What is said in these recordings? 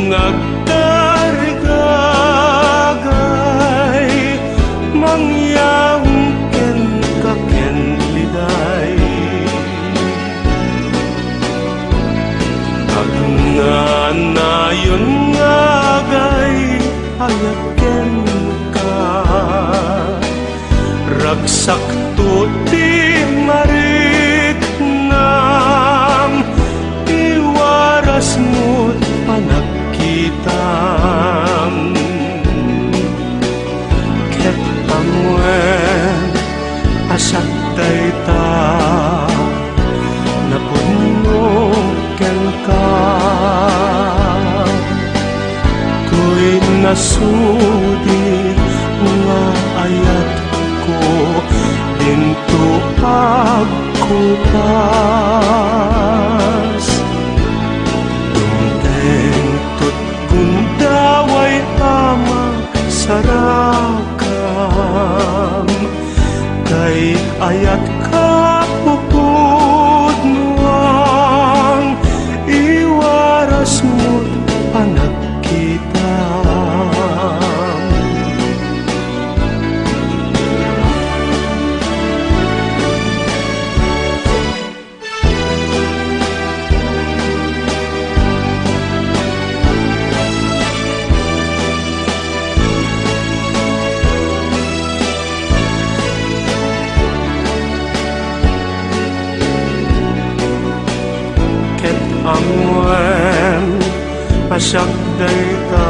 nagdargagay mangyahong ken kaken liday agnanayon ngagay ayaken ka ragsak tuti marik nam iwaras mo't panagkitam ket amwen asak dayta napuno ken ka tuy nasudi nga ayat ko dinto pagkupas dumteng tut gundaway amag sarakam kay ayat ka pupud nuang iwaras mo't panagkitam amwen asak dayta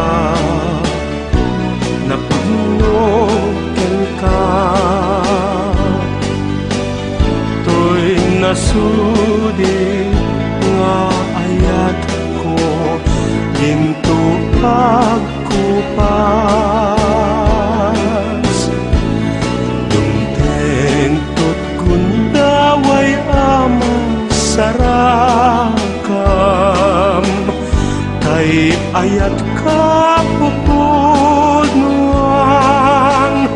napuno ken ka tuy nasudi nga ayat ko ginto pagkupas dumteng tut gundaway amang sarang kay ayat ka pupud nuang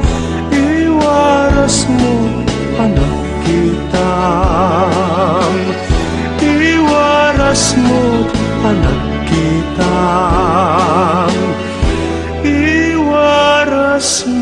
iwaras mo panagkitam iwaras mo panagkitam iwaras mo